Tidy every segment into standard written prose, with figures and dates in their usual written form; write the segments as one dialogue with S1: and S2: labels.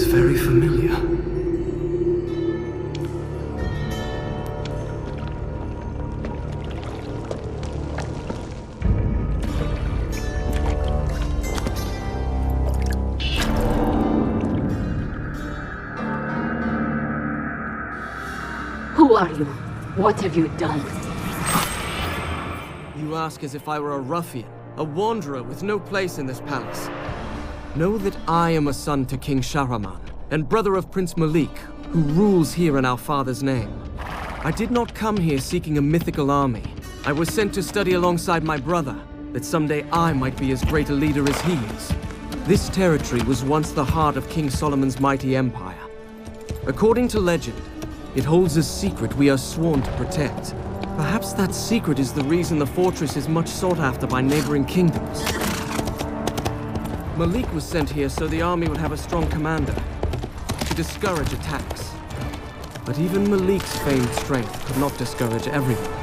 S1: very familiar.
S2: Who are you? What have you done?
S3: You ask as if I were a ruffian, a wanderer with no place in this palace. Know that I am a son to King Shahraman, and brother of Prince Malik, who rules here in our father's name. I did not come here seeking a mythical army. I was sent to study alongside my brother, that someday I might be as great a leader as he is. This territory was once the heart of King Solomon's mighty empire. According to legend, it holds a secret we are sworn to protect. Perhaps that secret is the reason the fortress is much sought after by neighboring kingdoms. Malik was sent here so the army would have a strong commander, to discourage attacks. But even Malik's famed strength could not discourage everyone.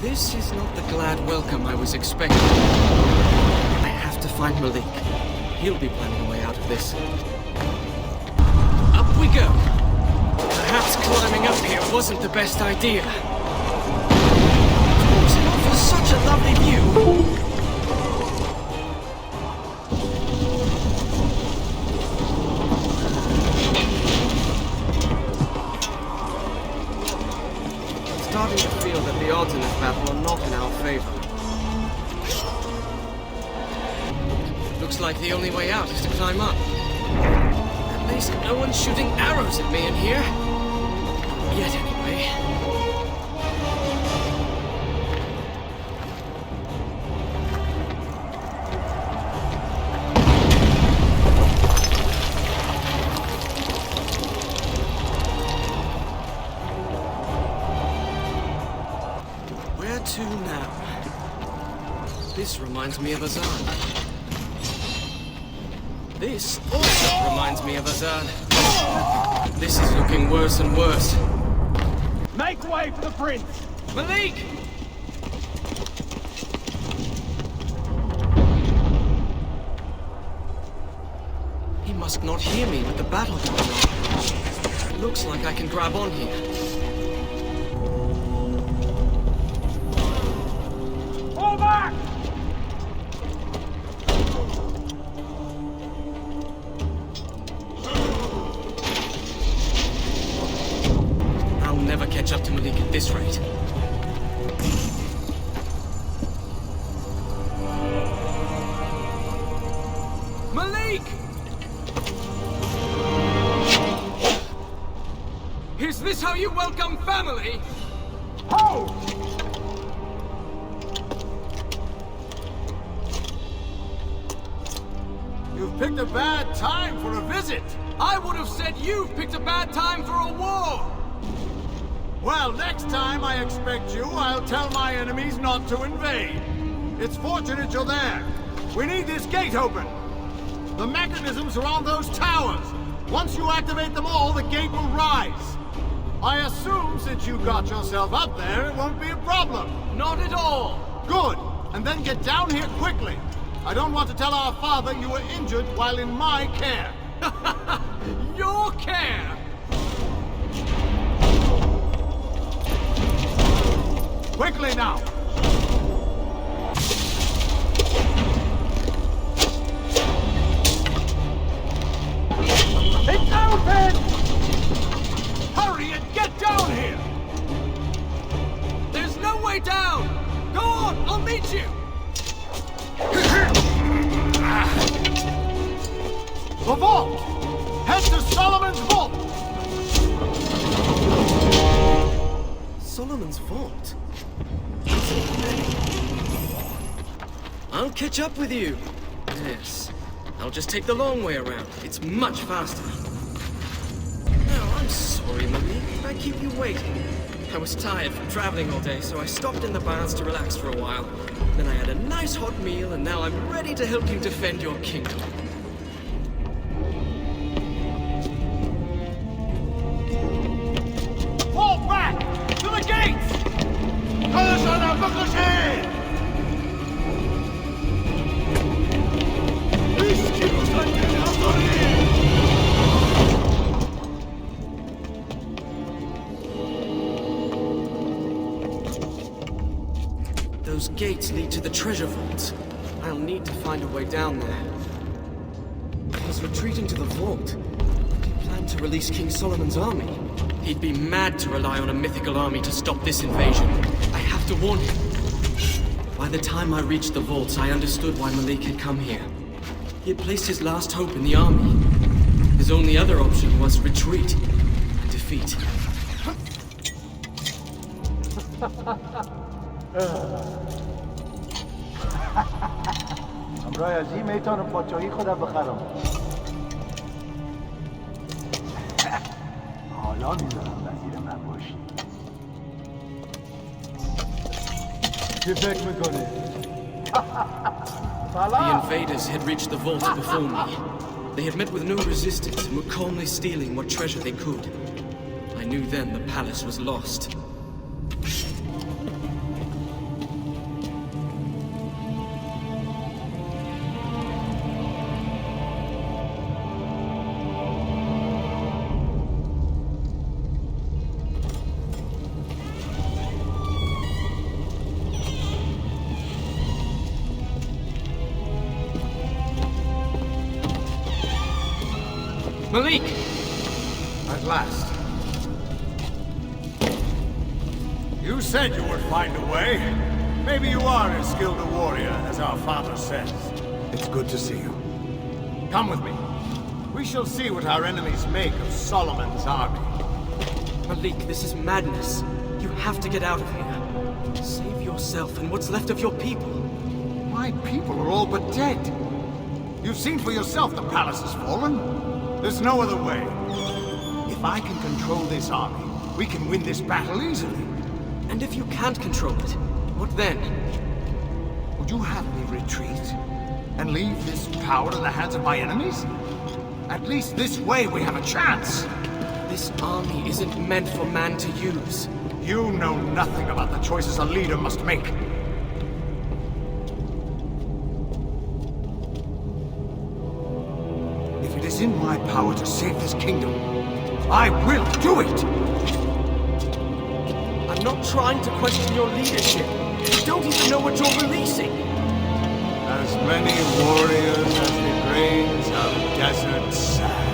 S3: This is not the glad welcome I was expecting. I have to find Malik. He'll be planning a way out of this. Up we go. Perhaps climbing up here wasn't the best idea. Of course, it offers such a lovely view. Starting to feel that the odds in this battle are not in our favor. Looks like the only way out is to climb up. At least no one's shooting arrows at me in here. Yet anyway. To now. This reminds me of Azan. This also reminds me of Azan. This is looking worse and worse.
S4: Make way for the prince!
S3: Malik! He must not hear me with the battle going on. It looks like I can grab on here.
S4: Back!
S3: I'll never catch up to Malik at this rate. Malik! Is this how you welcome family?
S4: Ho!
S5: You've picked a bad time for a visit.
S3: I would have said you've picked a bad time for a war!
S5: Well, next time I expect you, I'll tell my enemies not to invade. It's fortunate you're there. We need this gate open. The mechanisms are on those towers. Once you activate them all, the gate will rise. I assume since you got yourself up there, it won't be a problem.
S3: Not at all!
S5: Good. And then get down here quickly. I don't want to tell our father you were injured while in my care.
S3: Your care?
S5: Quickly now!
S4: It's open!
S5: Hurry and get down here!
S3: There's no way down! Go on, I'll meet you!
S5: The vault! Head to Solomon's vault!
S3: Solomon's vault? I'll catch up with you. Yes. I'll just take the long way around. It's much faster. No, I'm sorry, Malik. I keep you waiting. I was tired from traveling all day, so I stopped in the baths to relax for a while. Then I had a nice hot meal, and now I'm ready to help you defend your kingdom.
S5: Fall back! To the gates!
S3: Those gates lead to the treasure vaults. I'll need to find a way down there. He's retreating to the vault. He planned to release King Solomon's army. He'd be mad to rely on a mythical army to stop this invasion. I have to warn him. By the time I reached the vaults, I understood why Malik had come here. He had placed his last hope in the army. His only other option was retreat and defeat.
S1: همراه از این میتونم پادشاهی خودم بخرم. حالا میذارم وزیر من باشی. چی فکر میکنی؟
S3: The invaders had reached the vault before me. They had met with no resistance and were calmly stealing what treasure they could. I knew then the palace was lost. Malik!
S5: At last. You said you would find a way. Maybe you are as skilled a warrior as our father says. It's good to see you. Come with me. We shall see what our enemies make of Solomon's army.
S3: Malik, this is madness. You have to get out of here. Save yourself and what's left of your people.
S5: My people are all but dead. You've seen for yourself the palace has fallen. There's no other way. If I can control this army, we can win this battle easily.
S3: And if you can't control it, what then?
S5: Would you have me retreat and leave this power in the hands of my enemies? At least this way we have a chance.
S3: This army isn't meant for man to use.
S5: You know nothing about the choices a leader must make. If it is in my power to save this kingdom, I will do it!
S3: I'm not trying to question your leadership. You don't even know what you're releasing.
S5: As many warriors as the grains of desert sand.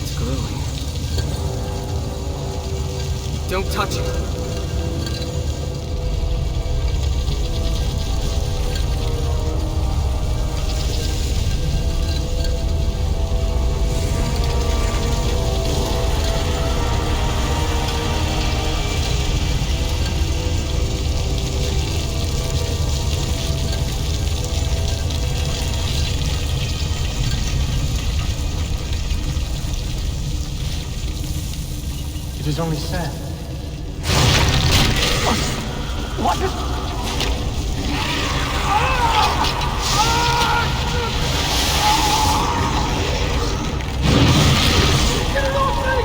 S3: It's glowing. Don't touch it.
S1: It is only sand.
S4: What is... Get it off me!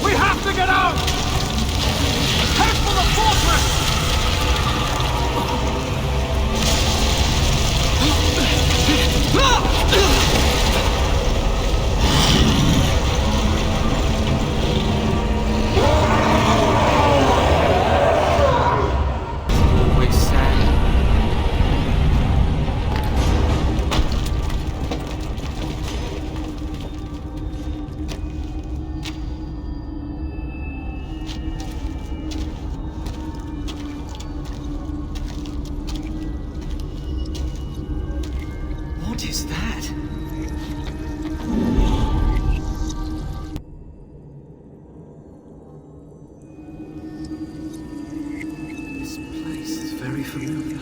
S5: We have to get out! Head for the fortress!
S3: What is that? This place is very familiar.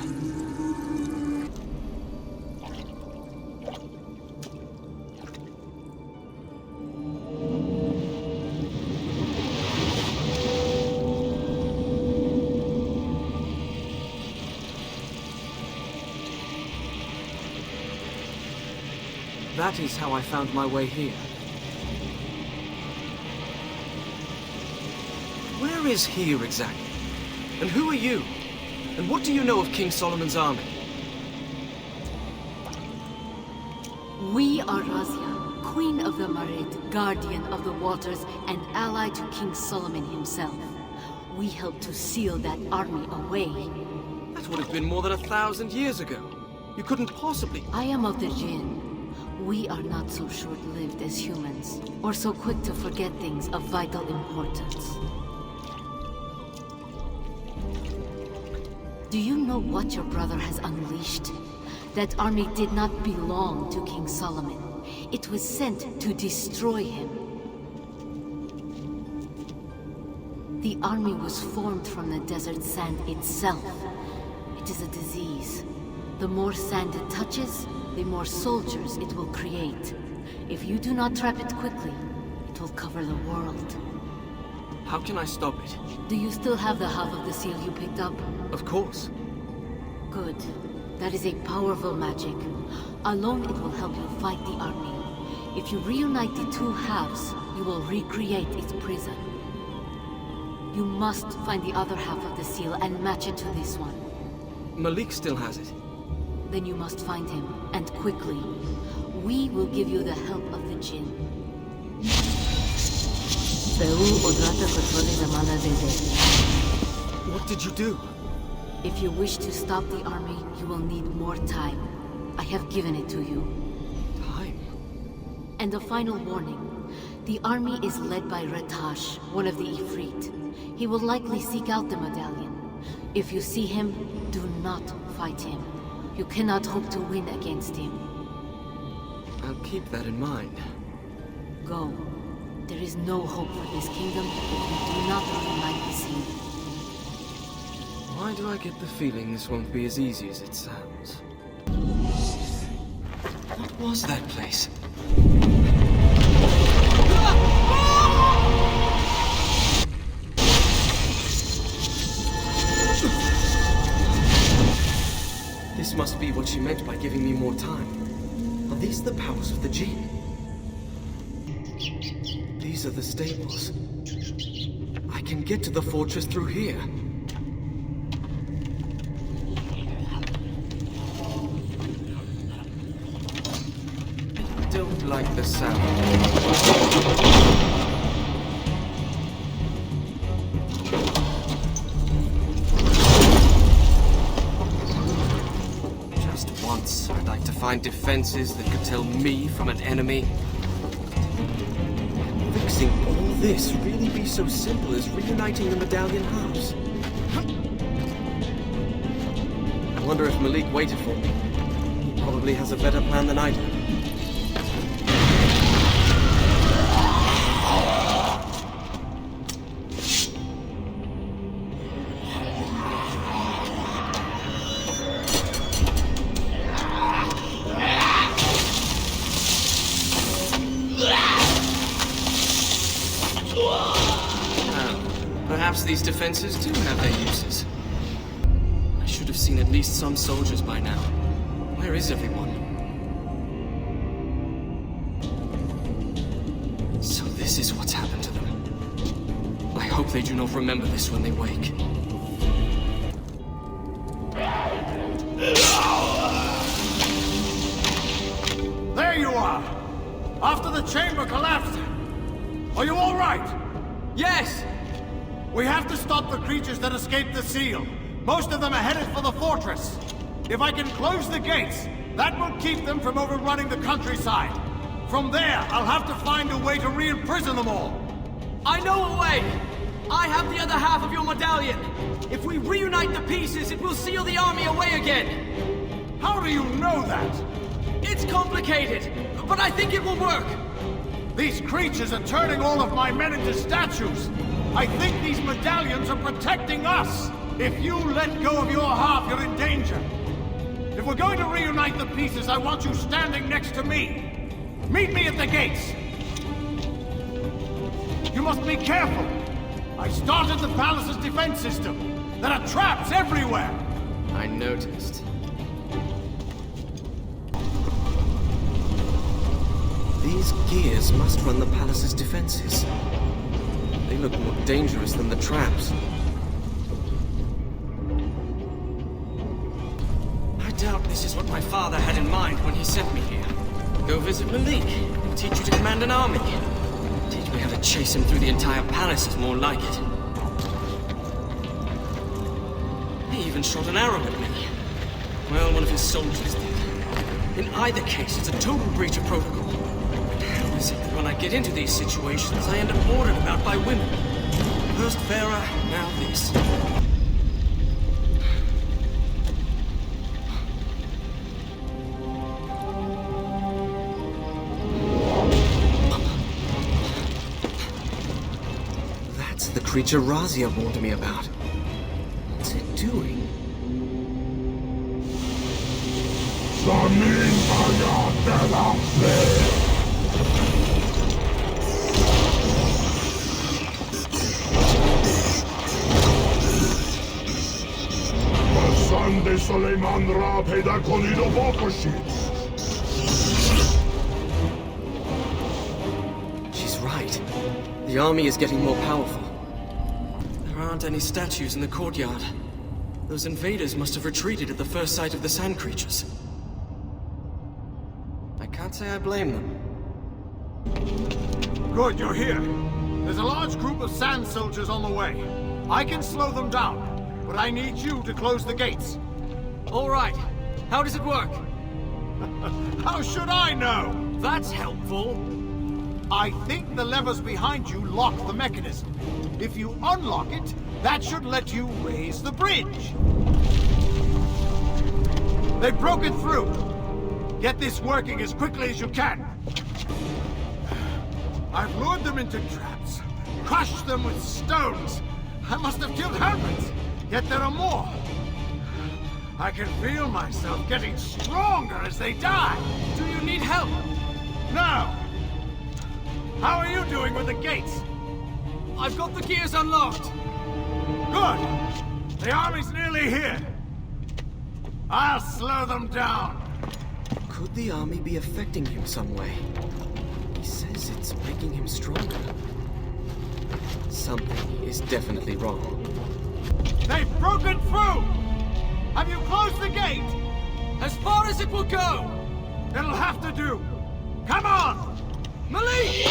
S3: That is how I found my way here. Where is here exactly? And who are you? And what do you know of King Solomon's army?
S2: We are Razia, Queen of the Marid, Guardian of the Waters, and ally to King Solomon himself. We helped to seal that army away.
S3: That would have been more than 1,000 years ago. You couldn't possibly...
S2: I am of the Jinn. We are not so short-lived as humans, or so quick to forget things of vital importance. Do you know what your brother has unleashed? That army did not belong to King Solomon. It was sent to destroy him. The army was formed from the desert sand itself. It is a disease. The more sand it touches, the more soldiers it will create. If you do not trap it quickly, it will cover the world.
S3: How can I stop it?
S2: Do you still have the half of the seal you picked up?
S3: Of course.
S2: Good. That is a powerful magic. Alone it will help you fight the army. If you reunite the two halves, you will recreate its prison. You must find the other half of the seal and match it to this one.
S3: Malik still has it.
S2: Then you must find him, and quickly. We will give you the help of the Jinn.
S3: What did you do?
S2: If you wish to stop the army, you will need more time. I have given it to you.
S3: Time?
S2: And a final warning. The army is led by Ratash, one of the Ifrit. He will likely seek out the medallion. If you see him, do not fight him. You cannot hope to win against him.
S3: I'll keep that in mind.
S2: Go. There is no hope for this kingdom if you do not reunite the seal.
S3: Why do I get the feeling this won't be as easy as it sounds? What was that place? This must be what she meant by giving me more time. Are these the powers of the Jinn? These are the stables. I can get to the fortress through here. I don't like the sound. I'd like to find defenses that could tell me from an enemy. Can fixing all this really be so simple as reuniting the medallion halves? I wonder if Malik waited for me. He probably has a better plan than I do. Perhaps these defenses do have their uses. I should have seen at least some soldiers by now. Where is everyone? So this is what's happened to them. hope they do not remember this when they wake.
S5: There you are! After the chamber collapsed! Are you all right?
S3: Yes!
S5: We have to stop the creatures that escaped the seal. Most of them are headed for the fortress. If I can close the gates, that will keep them from overrunning the countryside. From there, I'll have to find a way to re-imprison them all.
S3: I know a way! I have the other half of your medallion. If we reunite the pieces, it will seal the army away again.
S5: How do you know that?
S3: It's complicated, but I think it will work.
S5: These creatures are turning all of my men into statues. I think these medallions are protecting us. If you let go of your half, you're in danger. If we're going to reunite the pieces, I want you standing next to me. Meet me at the gates. You must be careful. I started the palace's defense system. There are traps everywhere.
S3: I noticed. These gears must run the palace's defenses. They look more dangerous than the traps. I doubt this is what my father had in mind when he sent me here. Go visit Malik. He'll teach you to command an army. Teach me how to chase him through the entire palace is more like it. He even shot an arrow at me. Well, one of his soldiers did. In either case, it's a total breach of protocol. How is it that when I get into these situations, I end up ordered about by women? First Farah, now this. That's the creature Razia warned me about. What's it doing?
S6: سلیمان را پیدا کنید و بکشید.
S3: She's right. The army is getting more powerful. There aren't any statues in the courtyard. Those invaders must have retreated at the first sight of the sand creatures. I can't say I blame them.
S5: Good, you're here. There's a large group of sand soldiers on the way. I can slow them down, but I need you to close the gates.
S3: All right. How does it work?
S5: How should I know?
S3: That's helpful.
S5: I think the levers behind you lock the mechanism. If you unlock it, that should let you raise the bridge. They've broken through. Get this working as quickly as you can. I've lured them into traps, crushed them with stones. I must have killed hundreds, yet there are more. I can feel myself getting stronger as they die.
S3: Do you need help?
S5: No. How are you doing with the gates?
S3: I've got the gears unlocked.
S5: Good. The army's nearly here. I'll slow them down.
S3: Could the army be affecting him some way? He says it's making him stronger. Something is definitely wrong.
S5: They've broken through! Have you closed the gate?
S3: As far as it will go!
S5: It'll have to do. Come on!
S3: Malik!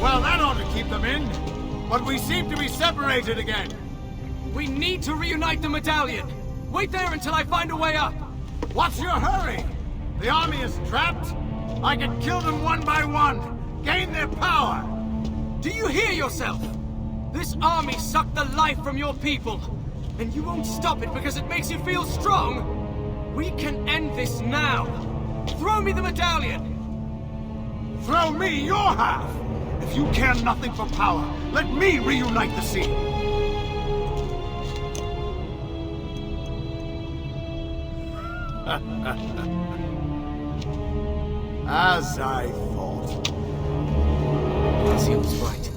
S5: Well, that ought to keep them in. But we seem to be separated again.
S3: We need to reunite the medallion. Wait there until I find a way up.
S5: What's your hurry? The army is trapped. I can kill them one by one. Gain their power.
S3: Do you hear yourself? This army sucked the life from your people. And you won't stop it because it makes you feel strong. We can end this now. Throw me the medallion.
S5: Throw me your half. If you care nothing for power, let me reunite the seal. As I thought.
S3: Basil's right.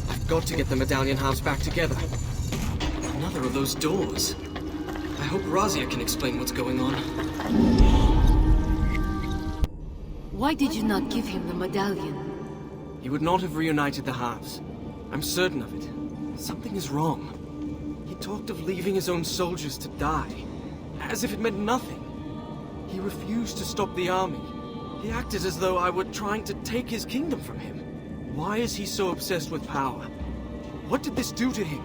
S3: I've got to get the medallion halves back together. Another of those doors. I hope Razia can explain what's going on.
S2: Why did you not give him the medallion?
S3: He would not have reunited the halves. I'm certain of it. Something is wrong. He talked of leaving his own soldiers to die, as if it meant nothing. He refused to stop the army. He acted as though I were trying to take his kingdom from him. Why is he so obsessed with power? What did this do to him?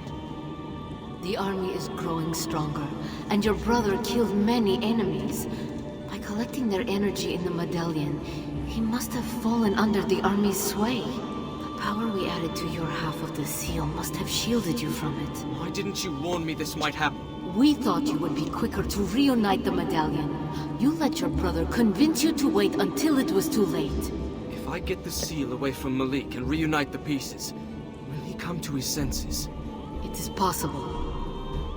S2: The army is growing stronger, and your brother killed many enemies. By collecting their energy in the medallion, he must have fallen under the army's sway. The power we added to your half of the seal must have shielded you from it.
S3: Why didn't you warn me this might happen?
S2: We thought you would be quicker to reunite the medallion. You let your brother convince you to wait until it was too late.
S3: If I get the seal away from Malik and reunite the pieces, will he come to his senses?
S2: It is possible.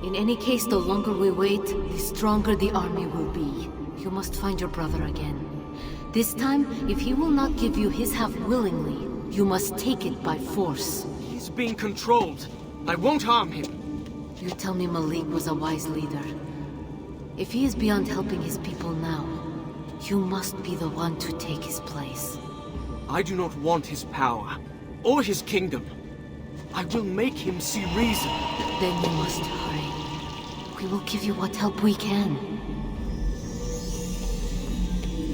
S2: In any case, the longer we wait, the stronger the army will be. You must find your brother again. This time, if he will not give you his half willingly, you must take it by force.
S3: He's being controlled. I won't harm him.
S2: You tell me Malik was a wise leader. If he is beyond helping his people now, you must be the one to take his place.
S3: I do not want his power, or his kingdom. I will make him see reason.
S2: Then you must hurry. We will give you what help we can.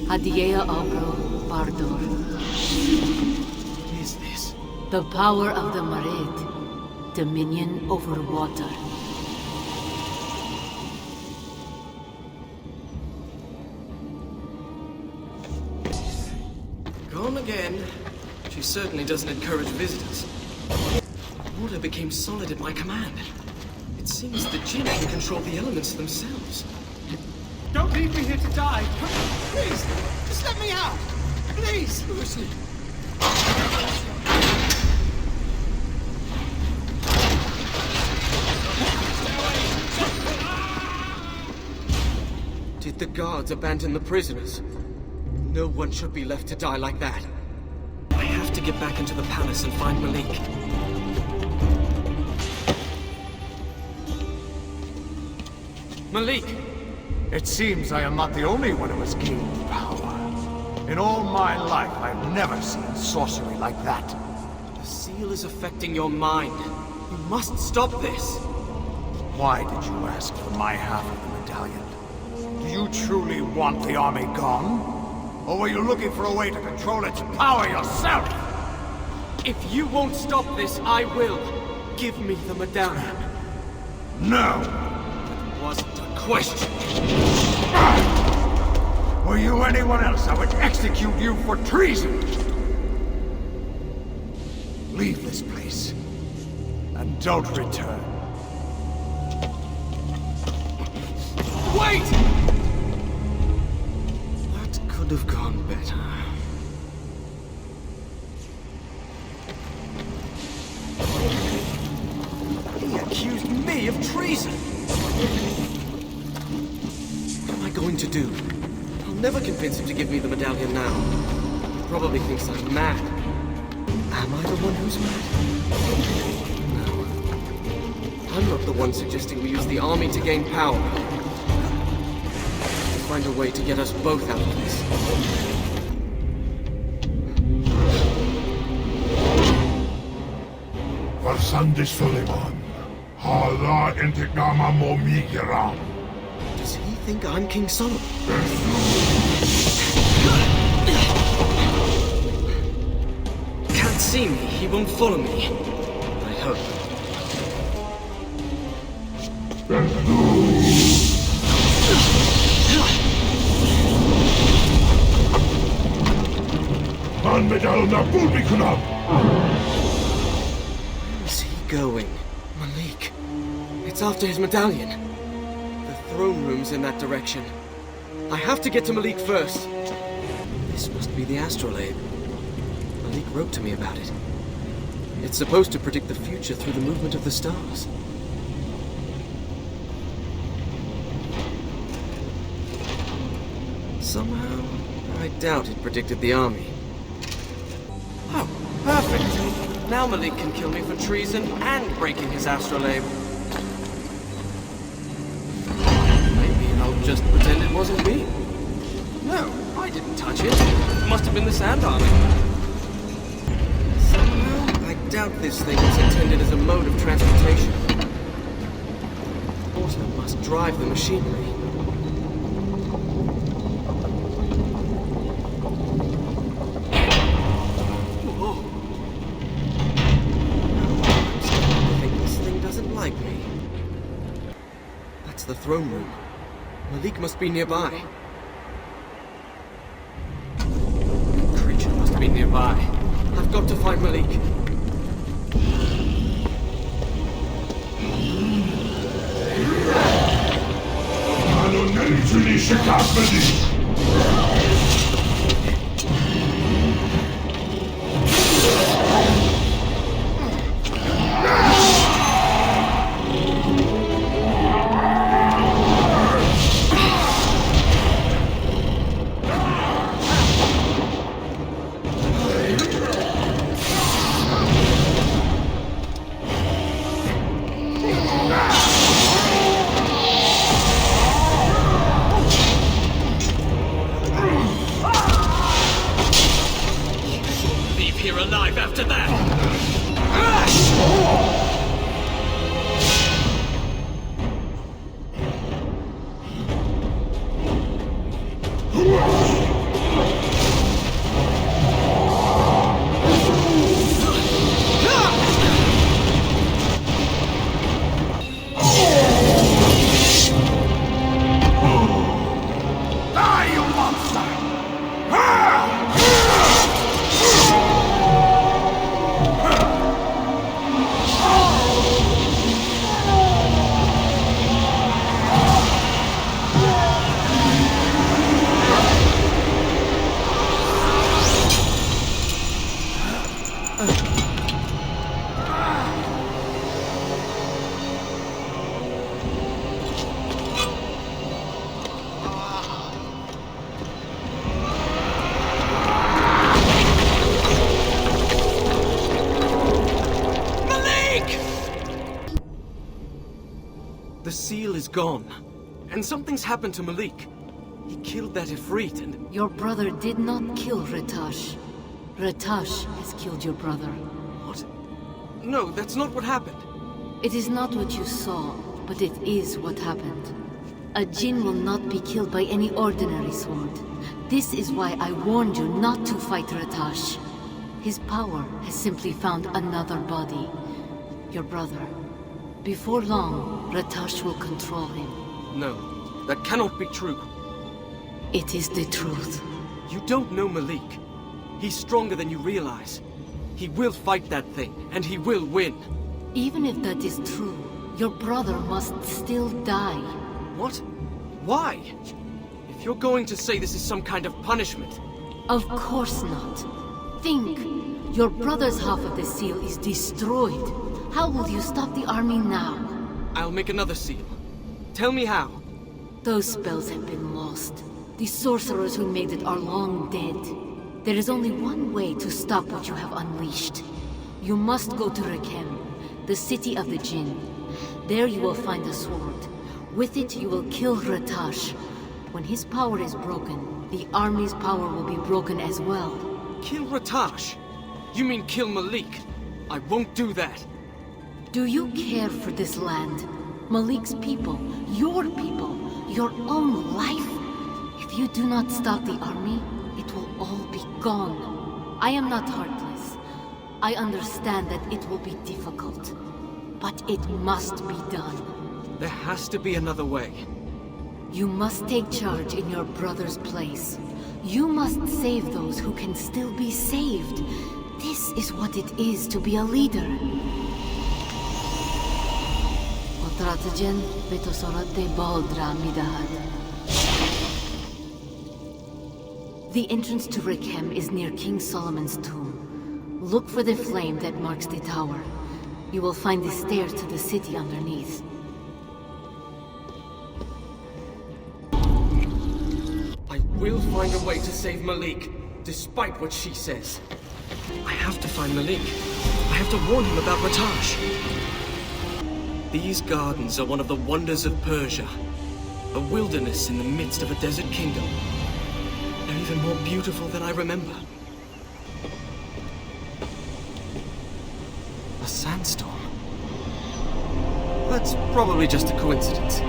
S2: Adiea Agro Bardor.
S3: What is this?
S2: The power of the Marid. Dominion over water.
S3: Gone again. She certainly doesn't encourage visitors. Water became solid at my command. It seems the Jinn can control the elements themselves.
S4: Don't leave me here to die.
S5: Please, just let me out. Please, Lucy.
S3: Did the guards abandon the prisoners? No one should be left to die like that. I have to get back into the palace and find Malik. Malik!
S5: It seems I am not the only one who has gained power. In all my life, I've never seen sorcery like that.
S3: The seal is affecting your mind. You must stop this.
S5: Why did you ask for my half of the medallion? Do you truly want the army gone? Or were you looking for a way to control its power yourself?
S3: If you won't stop this, I will. Give me the medallion.
S5: No!
S3: That wasn't a question.
S5: Were you anyone else, I would execute you for treason! Leave this place. And don't return.
S3: Wait! That could have gone better. He accused me of treason! What am I going to do? I'll never convince him to give me the medallion now. He probably thinks I'm mad. Am I the one who's mad? No. I'm not the one suggesting we use the army to gain power. Find a way to get us both out of this.
S6: Farsandi Suleiman. Hala intikama mo migiram.
S3: Does he think I'm King Solomon? Can't see me, he won't follow me. I hope. Where's he going? Malik. It's after his medallion. The throne room's in that direction. I have to get to Malik first. This must be the astrolabe. Malik wrote to me about it. It's supposed to predict the future through the movement of the stars. Somehow, I doubt it predicted the army. Oh, perfect! Now Malik can kill me for treason and breaking his astrolabe. Maybe I'll just pretend it wasn't me. No, I didn't touch it. It must have been the Sand Army. Somehow, I doubt this thing was intended as a mode of transportation. Water must drive the machinery. Whoa. I think this thing doesn't like me. That's the throne room. Malik must be nearby. The creature must be nearby. I've got to find Malik. The seal is gone. And something's happened to Malik. He killed that Ifrit and...
S2: Your brother did not kill Ratash. Ratash has killed your brother.
S3: What? No, that's not what happened.
S2: It is not what you saw, but it is what happened. A Jinn will not be killed by any ordinary sword. This is why I warned you not to fight Ratash. His power has simply found another body. Your brother. Before long, Ratash will control him.
S3: No, that cannot be true.
S2: It is the truth.
S3: You don't know Malik. He's stronger than you realize. He will fight that thing, and he will win.
S2: Even if that is true, your brother must still die.
S3: What? Why? If you're going to say this is some kind of punishment...
S2: Of course not. Think. Your brother's half of the seal is destroyed. How will you stop the army now?
S3: I'll make another seal. Tell me how.
S2: Those spells have been lost. The sorcerers who made it are long dead. There is only one way to stop what you have unleashed. You must go to Rekem, the city of the Jinn. There you will find a sword. With it you will kill Ratash. When his power is broken, the army's power will be broken as well.
S3: Kill Ratash? You mean kill Malik? I won't do that.
S2: Do you care for this land? Malik's people, your own life? If you do not stop the army, it will all be gone. I am not heartless. I understand that it will be difficult. But it must be done.
S3: There has to be another way.
S2: You must take charge in your brother's place. You must save those who can still be saved. This is what it is to be a leader. The entrance to Rekem is near King Solomon's tomb. Look for the flame that marks the tower. You will find the stairs to the city underneath.
S3: I We'll find a way to save Malik, despite what she says. I have to find Malik. I have to warn him about Ratash. These gardens are one of the wonders of Persia. A wilderness in the midst of a desert kingdom. They're even more beautiful than I remember. A sandstorm? That's probably just a coincidence.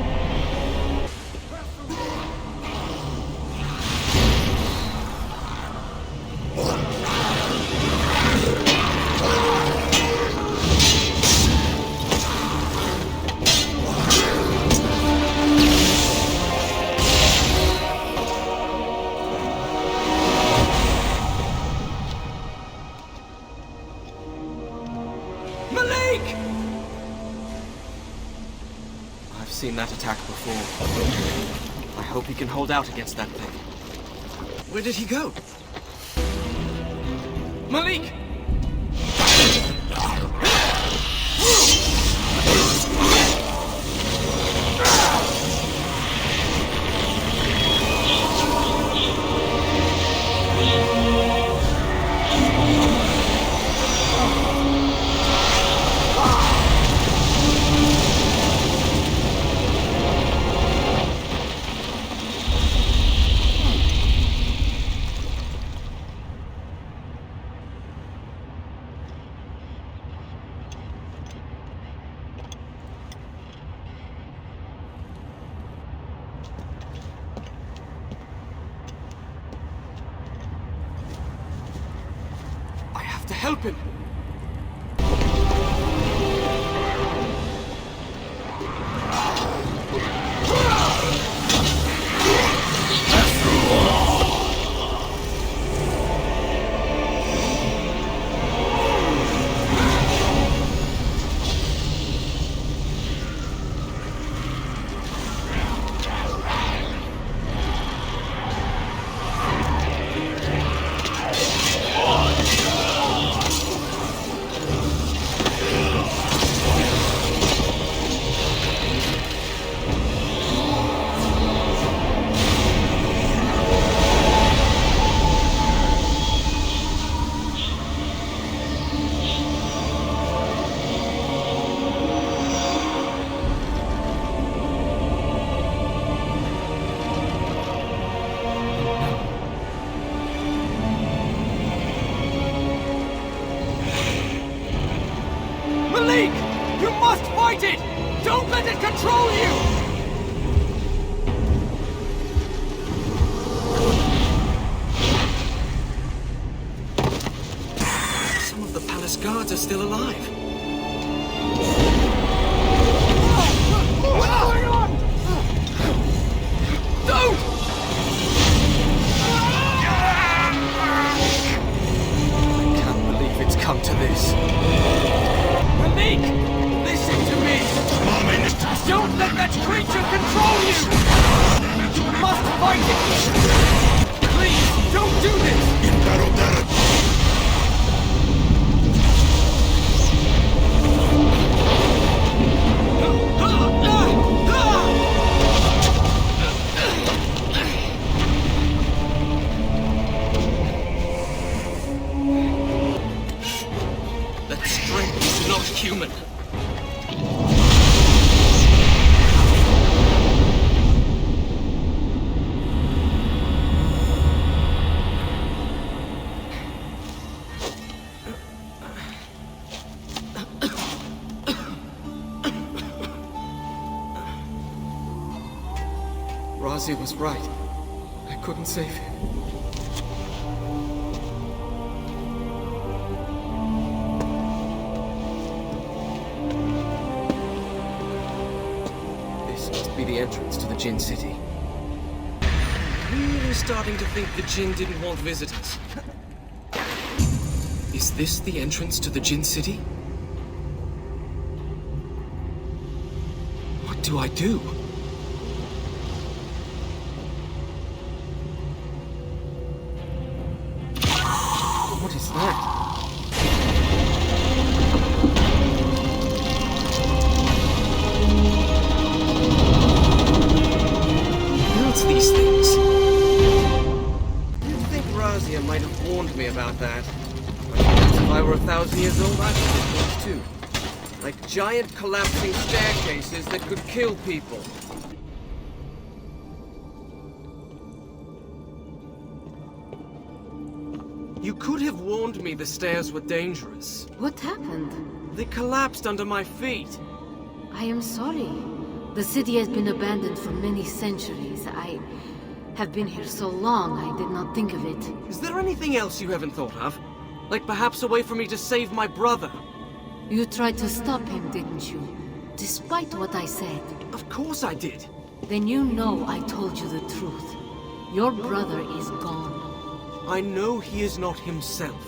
S3: I've seen that attack before. I hope he can hold out against that thing. Where did he go? Malik! To help him. You must fight it! Don't let it control you! Some of the palace guards are still alive. What's going on? Don't! I can't believe it's come to this. Malik! Listen to me! Don't let that creature control you! You must fight it! Please, don't do this! That strength is not human. Razi was right. I couldn't save him. This must be the entrance to the Jinn City. I'm really starting to think the Jinn didn't want visitors. Is this the entrance to the Jinn City? What do I do? What is that? Who builds these things? might have warned me about that. But if I were 1,000 years old, I'd have things too. Like giant collapsing staircases that could kill people. You could have warned me the stairs were dangerous.
S2: What happened?
S3: They collapsed under my feet.
S2: I am sorry. The city has been abandoned for many centuries. I have been here so long, I did not think of it.
S3: Is there anything else you haven't thought of? Like perhaps a way for me to save my brother?
S2: You tried to stop him, didn't you? Despite what I said.
S3: Of course I did.
S2: Then you know I told you the truth. Your brother is gone.
S3: I know he is not himself.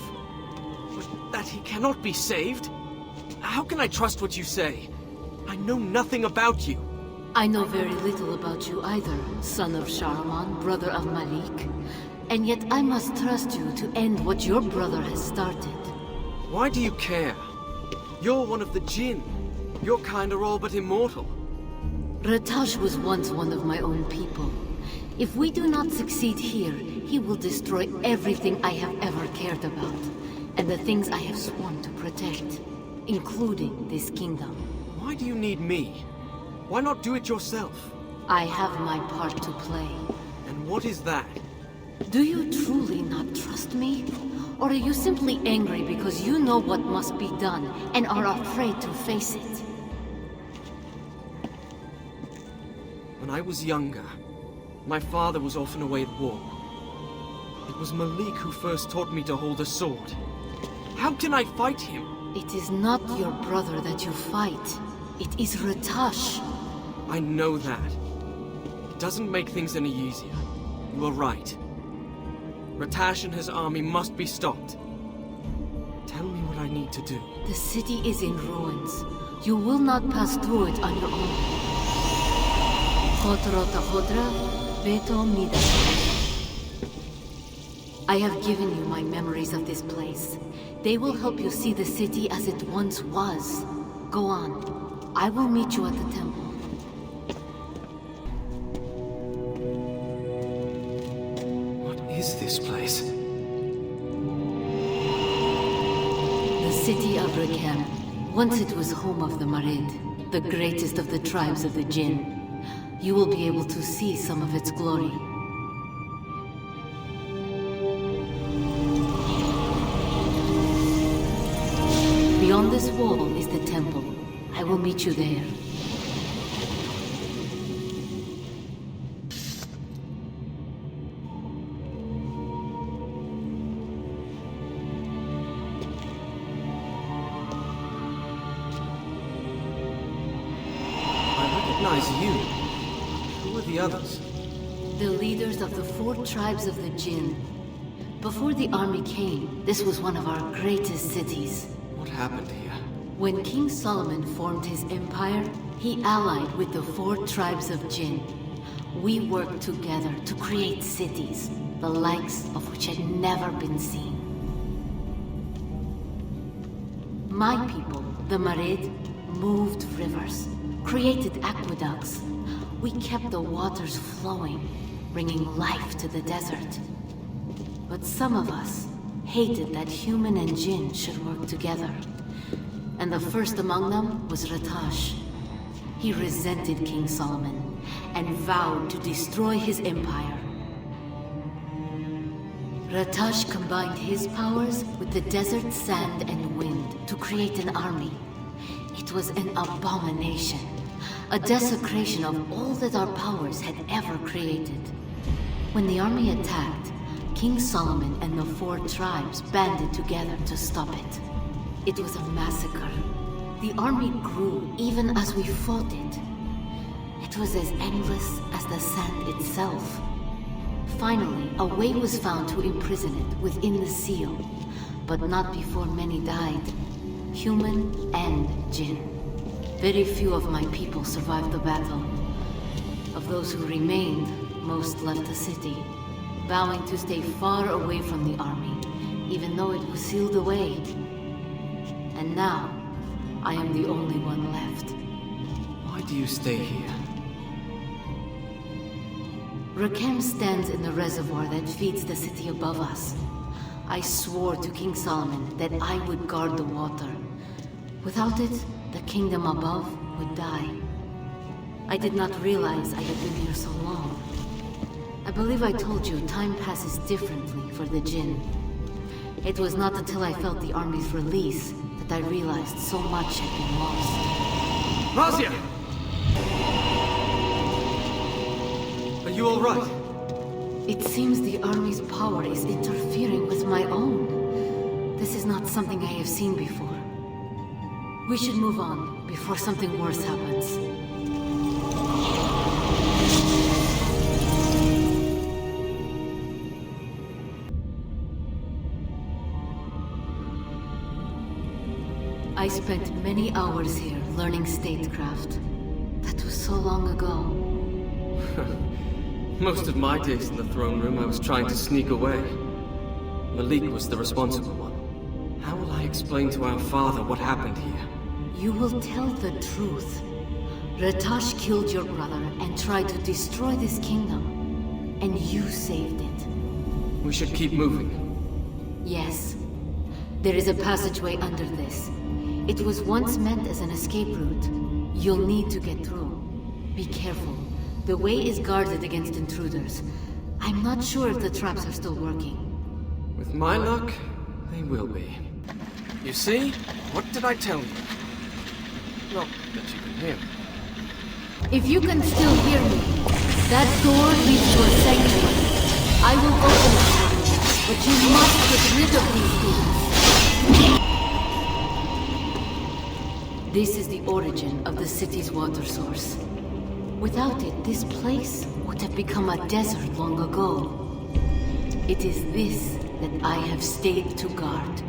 S3: But that he cannot be saved? How can I trust what you say? I know nothing about you.
S2: I know very little about you either, son of Shahraman, brother of Malik. And yet I must trust you to end what your brother has started.
S3: Why do you care? You're one of the Jinn. Your kind are all but immortal.
S2: Ratash was once one of my own people. If we do not succeed here, he will destroy everything I have ever cared about, and the things I have sworn to protect, including this kingdom.
S3: Why do you need me? Why not do it yourself?
S2: I have my part to play.
S3: And what is that?
S2: Do you truly not trust me? Or are you simply angry because you know what must be done and are afraid to face it?
S3: When I was younger, my father was often away at war. It was Malik who first taught me to hold a sword. How can I fight him?
S2: It is not your brother that you fight. It is Ratash.
S3: I know that. It doesn't make things any easier. You are right. Ratash and his army must be stopped. Tell me what I need to do.
S2: The city is in ruins. You will not pass through it on your own. I have given you my memories of this place. They will help you see the city as it once was. Go on. I will meet you at the temple.
S3: What is this place?
S2: The city of Rakem. Once it was home of the Marid, the greatest of the tribes of the Jinn. You will be able to see some of its glory. Beyond this wall is the temple. I will meet you there.
S3: I recognize you. Who are the others?
S2: The leaders of the 4 tribes of the Jinn. Before the army came, this was one of our greatest cities.
S3: What happened here?
S2: When King Solomon formed his empire, he allied with the 4 tribes of Jinn. We worked together to create cities, the likes of which had never been seen. My people, the Marid, moved rivers, created aqueducts. We kept the waters flowing, bringing life to the desert. But some of us hated that human and Jinn should work together. And the first among them was Ratash. He resented King Solomon and vowed to destroy his empire. Ratash combined his powers with the desert sand and wind to create an army. It was an abomination, a desecration of all that our powers had ever created. When the army attacked, King Solomon and the 4 tribes banded together to stop it. It was a massacre. The army grew even as we fought it. It was as endless as the sand itself. Finally, a way was found to imprison it within the seal, but not before many died, human and Jinn. Very few of my people survived the battle. Of those who remained, most left the city, vowing to stay far away from the army, even though it was sealed away. And now, I am the only one left.
S3: Why do you stay here?
S2: Rakem stands in the reservoir that feeds the city above us. I swore to King Solomon that I would guard the water. Without it, the kingdom above would die. I did not realize I had been here so long. I believe I told you time passes differently for the Jinn. It was not until I felt the army's release that I realized so much had been lost.
S3: Razia! Are you all right?
S2: It seems the army's power is interfering with my own. This is not something I have seen before. We should move on before something worse happens. I spent many hours here learning statecraft. That was so long ago.
S3: Most of my days in the throne room I was trying to sneak away. Malik was the responsible one. How will I explain to our father what happened here?
S2: You will tell the truth. Ratash killed your brother and tried to destroy this kingdom. And you saved it.
S3: We should keep moving.
S2: Yes. There is a passageway under this. It was once meant as an escape route. You'll need to get through. Be careful. The way is guarded against intruders. I'm not sure if the traps are still working.
S3: With my luck, they will be. You see? What did I tell you? Not that you can hear me.
S2: If you can still hear me, that door leads to a sanctuary. I will open it for you, but you must get rid of these things. This is the origin of the city's water source. Without it, this place would have become a desert long ago. It is this that I have stayed to guard.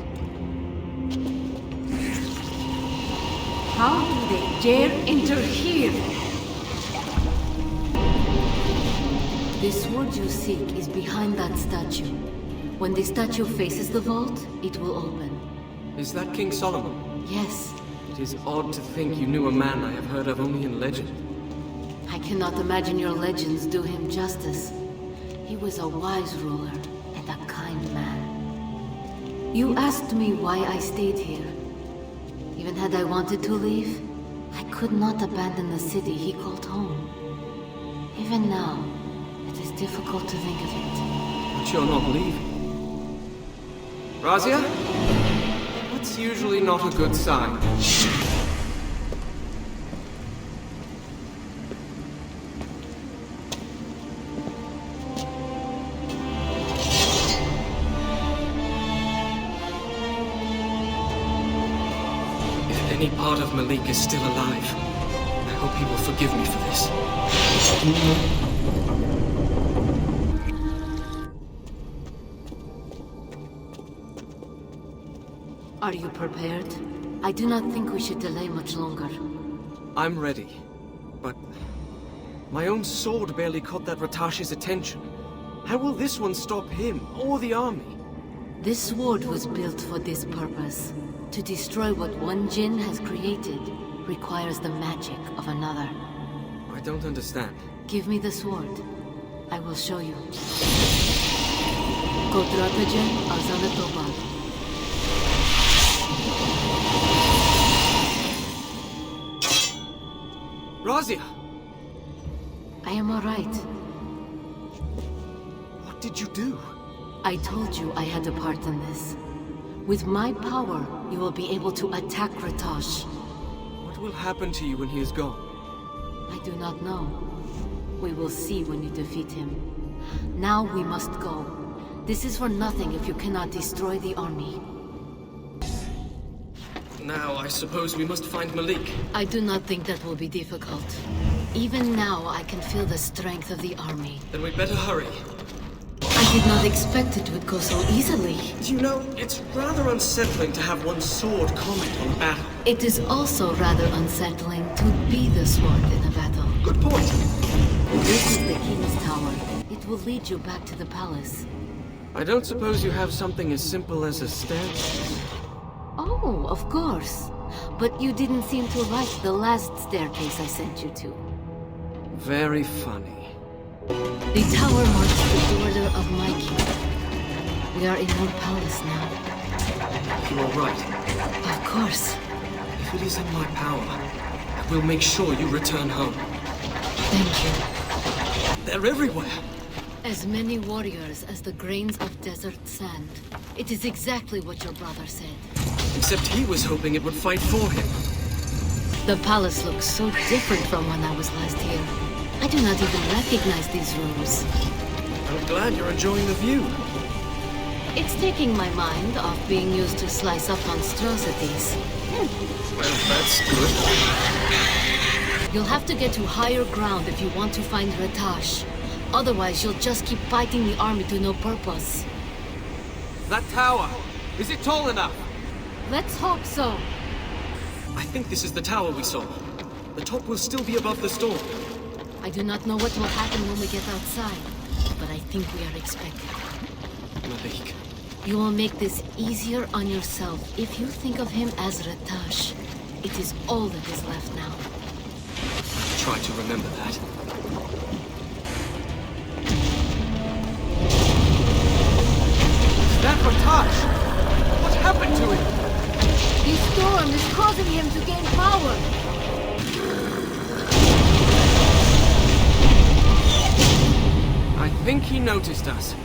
S2: How do they dare enter here? The sword you seek is behind that statue. When the statue faces the vault, it will open.
S3: Is that King Solomon?
S2: Yes.
S3: It is odd to think you knew a man I have heard of only in legend.
S2: I cannot imagine your legends do him justice. He was a wise ruler and a kind man. You asked me why I stayed here. Even had I wanted to leave, I could not abandon the city he called home. Even now, it is difficult to think of it.
S3: But you're not leaving. Razia? That's usually not a good sign. Any part of Malik is still alive. I hope he will forgive me for this.
S2: Are you prepared? I do not think we should delay much longer.
S3: I'm ready. But my own sword barely caught that Ratash's attention. How will this one stop him or the army?
S2: This sword was built for this purpose. To destroy what one Jinn has created requires the magic of another.
S3: I don't understand.
S2: Give me the sword. I will show you. Kodratajan Azanatobad.
S3: Razia!
S2: I am alright.
S3: What did you do?
S2: I told you I had a part in this. With my power, you will be able to attack Ratash.
S3: What will happen to you when he is gone?
S2: I do not know. We will see when you defeat him. Now we must go. This is for nothing if you cannot destroy the army.
S3: Now, I suppose we must find Malik.
S2: I do not think that will be difficult. Even now, I can feel the strength of the army.
S3: Then we'd better hurry.
S2: I did not expect it would go so easily.
S3: You know, it's rather unsettling to have one's sword comment on a battle.
S2: It is also rather unsettling to be the sword in a battle.
S3: Good point.
S2: This is the King's Tower. It will lead you back to the palace.
S3: I don't suppose you have something as simple as a staircase.
S2: Oh, of course. But you didn't seem to like the last staircase I sent you to.
S3: Very funny.
S2: The tower marks the border of my kingdom. We are in your palace now.
S3: You are right.
S2: Of course.
S3: If it is in my power, I will make sure you return home.
S2: Thank you.
S3: They're everywhere.
S2: As many warriors as the grains of desert sand. It is exactly what your brother said.
S3: Except he was hoping it would fight for him.
S2: The palace looks so different from when I was last here. I do not even recognize these rooms.
S3: I'm glad you're enjoying the view.
S2: It's taking my mind off being used to slice up monstrosities.
S3: Well, that's good.
S2: You'll have to get to higher ground if you want to find Ratash. Otherwise, you'll just keep fighting the army to no purpose.
S3: That tower, is it tall enough?
S2: Let's hope so.
S3: I think this is the tower we saw. The top will still be above the storm.
S2: I do not know what will happen when we get outside, but I think we are expected.
S3: Malik.
S2: You will make this easier on yourself if you think of him as Ratash. It is all that is left now.
S3: Try to remember that. Is that Ratash? What happened to him?
S2: The storm is causing him to gain power.
S3: I think he noticed us.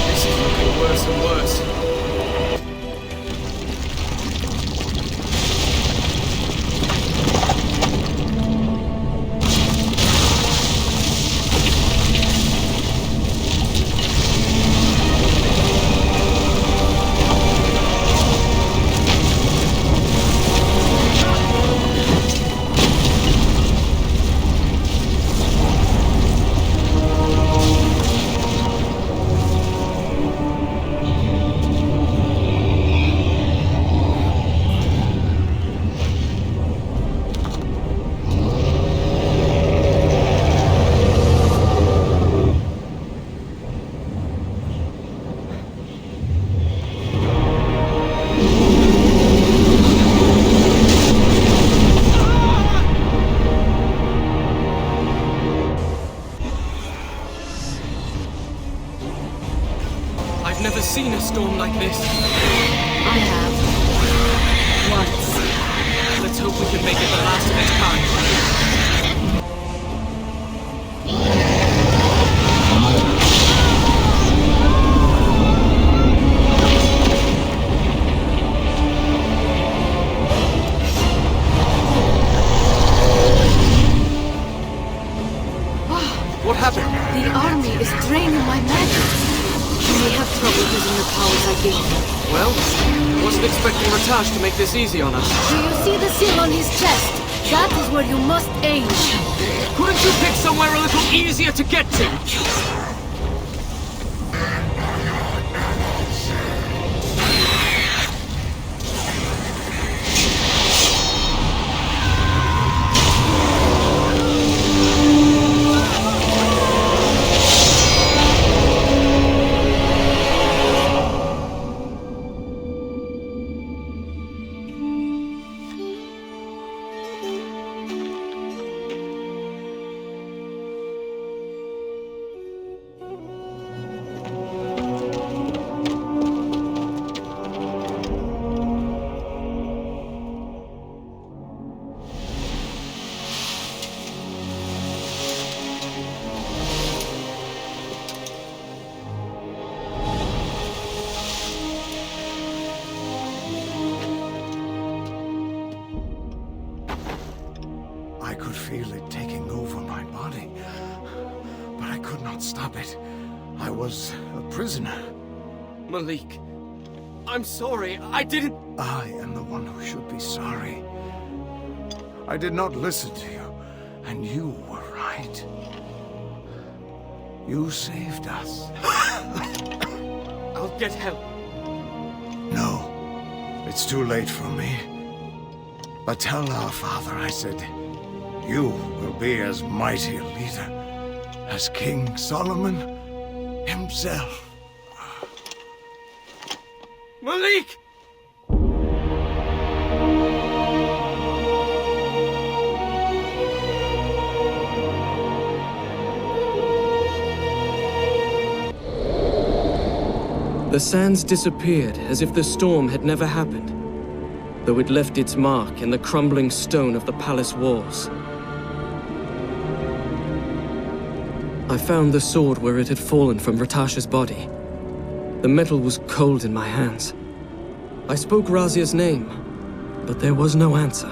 S3: This is looking worse and worse. I've never seen a storm like this.
S2: I have. Once.
S3: Let's hope we can make it the last of its kind. What happened?
S2: The army is draining my magic. You may have trouble using the powers I gave you.
S3: Well, wasn't expecting Ratash to make this easy on us.
S2: Do you see the seal on his chest? That is where you must aim.
S3: Couldn't you pick somewhere a little easier to get to?
S5: I could feel it taking over my body, but I could not stop it. I was a prisoner.
S3: Malik, I'm sorry. I didn't...
S5: I am the one who should be sorry. I did not listen to you, and you were right. You saved us.
S3: I'll get help.
S5: No, it's too late for me. But tell our father I said, you will be as mighty a leader as King Solomon himself.
S3: Malik! The sands disappeared as if the storm had never happened, though it left its mark in the crumbling stone of the palace walls. I found the sword where it had fallen from Ratasha's body. The metal was cold in my hands. I spoke Razia's name, but there was no answer.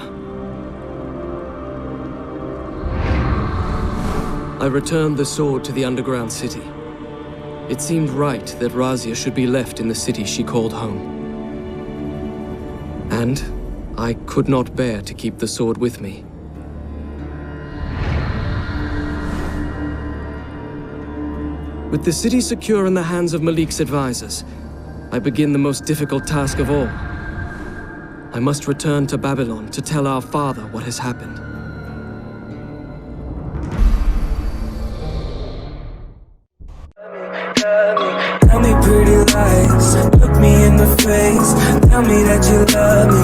S3: I returned the sword to the underground city. It seemed right that Razia should be left in the city she called home. And I could not bear to keep the sword with me. With the city secure in the hands of Malik's advisors, I begin the most difficult task of all. I must return to Babylon to tell our father what has happened.
S7: Tell me pretty lies, look me in the face. Tell me that you love me,